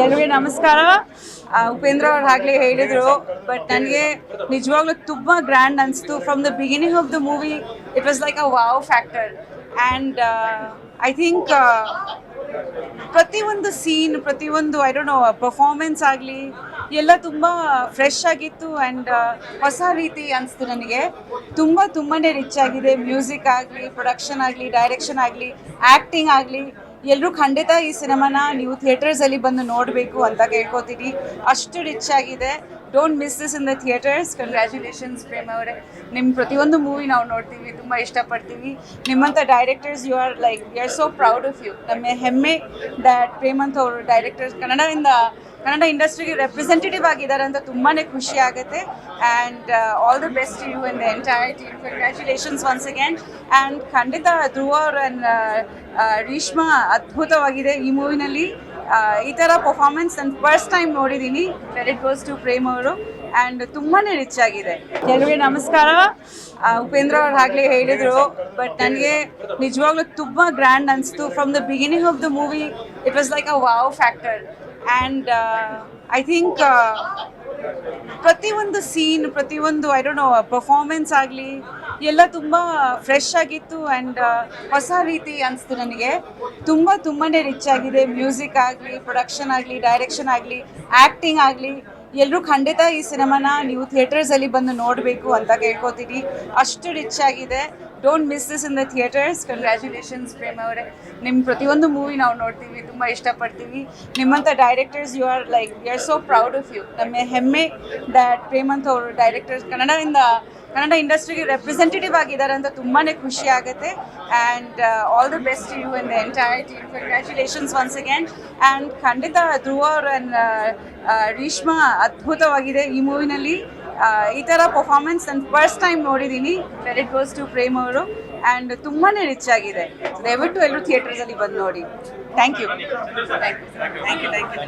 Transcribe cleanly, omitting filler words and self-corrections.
ಎಲ್ರಿಗೆ ನಮಸ್ಕಾರ. ಉಪೇಂದ್ರ ಅವ್ರು ಆಗಲೇ ಹೇಳಿದರು, ಬಟ್ ನನಗೆ ನಿಜವಾಗ್ಲೂ ತುಂಬ ಗ್ರ್ಯಾಂಡ್ ಅನಿಸ್ತು. From the beginning of the movie it was like a wow factor. And I think ಪ್ರತಿಯೊಂದು ಸೀನ್, ಪ್ರತಿಯೊಂದು ಐ ಡೋಂಟ್ ನೋ ಪರ್ಫಾರ್ಮೆನ್ಸ್ ಆಗಲಿ ಎಲ್ಲ ತುಂಬ ಫ್ರೆಶ್ ಆಗಿತ್ತು. ಆ್ಯಂಡ್ ಹೊಸ ರೀತಿ ಅನಿಸ್ತು ನನಗೆ. ತುಂಬಾ ರಿಚ್ ಆಗಿದೆ. ಮ್ಯೂಸಿಕ್ ಆಗಲಿ, ಪ್ರೊಡಕ್ಷನ್ ಆಗಲಿ, ಡೈರೆಕ್ಷನ್ ಆಗಲಿ, ಆ್ಯಕ್ಟಿಂಗ್ ಆಗಲಿ, ಎಲ್ಲರೂ ಖಂಡಿತ ಈ ಸಿನಿಮಾನ ನೀವು ಥಿಯೇಟರ್ಸಲ್ಲಿ ಬಂದು ನೋಡಬೇಕು ಅಂತ ಕೇಳ್ಕೊತೀನಿ. ಅಷ್ಟು ರಿಚ್ ಆಗಿದೆ. Don't miss this in the theatres. Congratulations Prem ಅವರೇ. ನಿಮ್ಮ ಪ್ರತಿಯೊಂದು ಮೂವಿ ನಾವು ನೋಡ್ತೀವಿ, ತುಂಬ ಇಷ್ಟಪಡ್ತೀವಿ. ನಿಮ್ಮಂಥ directors you are so proud of you. ನಮ್ಮ ಹೆಮ್ಮೆ ದ್ಯಾಟ್ ಪ್ರೇಮಂತ್ ಅವರು ಡೈರೆಕ್ಟರ್ಸ್ ಕನ್ನಡ ಇಂಡಸ್ಟ್ರಿಗೆ ರೆಪ್ರೆಸೆಂಟೇಟಿವ್ ಆಗಿದ್ದಾರೆ ಅಂತ ತುಂಬಾ ಖುಷಿ ಆಗುತ್ತೆ. And all the best you and the entire team. Congratulations once again. And ಖಂಡಿತ ಧ್ರುವ ಅವ್ರ ರೀಶ್ಮಾ ಅದ್ಭುತವಾಗಿದೆ ಈ ಮೂವಿನಲ್ಲಿ. ಈ ಥರ ಪರ್ಫಾರ್ಮೆನ್ಸ್ ನಾನು ಫಸ್ಟ್ ಟೈಮ್ ನೋಡಿದ್ದೀನಿ. ಕ್ರೆಡಿಟ್ ಗೋಸ್ ಟು ಪ್ರೇಮ್ ಅವರು. ಆ್ಯಂಡ್ ತುಂಬಾ ರಿಚ್ ಆಗಿದೆ. ಎಲ್ರಿಗೆ ನಮಸ್ಕಾರ. ಉಪೇಂದ್ರ ಅವ್ರು ಆಗಲೇ ಹೇಳಿದರು, ಬಟ್ ನನಗೆ ನಿಜವಾಗ್ಲೂ ತುಂಬ ಗ್ರ್ಯಾಂಡ್ ಅನಿಸ್ತು. From the beginning of the movie it was like a wow factor. And I think ಪ್ರತಿಯೊಂದು ಸೀನ್, ಪ್ರತಿಯೊಂದು ಐ ಡೋಂಟ್ ನೋ ಪರ್ಫಾರ್ಮೆನ್ಸ್ ಆಗಲಿ ಎಲ್ಲ ತುಂಬ ಫ್ರೆಶ್ ಆಗಿತ್ತು. ಆ್ಯಂಡ್ ಹೊಸ ರೀತಿ ಅನಿಸ್ತು ನನಗೆ. ತುಂಬಾ ರಿಚ್ ಆಗಿದೆ. ಮ್ಯೂಸಿಕ್ ಆಗಲಿ, ಪ್ರೊಡಕ್ಷನ್ ಆಗಲಿ, ಡೈರೆಕ್ಷನ್ ಆಗಲಿ, ಆ್ಯಕ್ಟಿಂಗ್ ಆಗಲಿ, ಎಲ್ಲರೂ ಖಂಡಿತ ಈ ಸಿನಿಮಾನ ನೀವು ಥಿಯೇಟರ್ಸಲ್ಲಿ ಬಂದು ನೋಡಬೇಕು ಅಂತ ಕೇಳ್ಕೊತೀನಿ. ಅಷ್ಟು ರಿಚ್ ಆಗಿದೆ. Don't miss this in the theatres. Congratulations Prem ಅವರೇ. ನಿಮ್ಮ ಪ್ರತಿಯೊಂದು ಮೂವಿ ನಾವು ನೋಡ್ತೀವಿ, ತುಂಬ ಇಷ್ಟಪಡ್ತೀವಿ. ನಿಮ್ಮಂಥ directors you are so proud of you. ನಮ್ಮ ಹೆಮ್ಮೆ ದ್ಯಾಟ್ ಪ್ರೇಮಂತ್ ಅವರು ಡೈರೆಕ್ಟರ್ಸ್ ಕನ್ನಡ ಇಂಡಸ್ಟ್ರಿಗೆ ರೆಪ್ರೆಸೆಂಟೇಟಿವ್ ಆಗಿದ್ದಾರೆ ಅಂತ ತುಂಬಾ ಖುಷಿ ಆಗುತ್ತೆ. And all the best you and the entire team. Congratulations once again. And ಖಂಡಿತ ಧ್ರುವ ಅವ್ರ ರೀಶ್ಮಾ ಅದ್ಭುತವಾಗಿದೆ ಈ ಮೂವಿನಲ್ಲಿ. ಈ ಥರ ಪರ್ಫಾರ್ಮೆನ್ಸ್ ನಾನು ಫಸ್ಟ್ ಟೈಮ್ ನೋಡಿದ್ದೀನಿ. ಕ್ರೆಡಿಟ್ ಗೋಸ್ ಟು ಪ್ರೇಮ್ ಅವರು. ಆ್ಯಂಡ್ ತುಂಬಾ ರಿಚ್ ಆಗಿದೆ. ದಯವಿಟ್ಟು ಎಲ್ಲರೂ ಥಿಯೇಟರ್ಸಲ್ಲಿ ಬಂದು ನೋಡಿ. Thank you.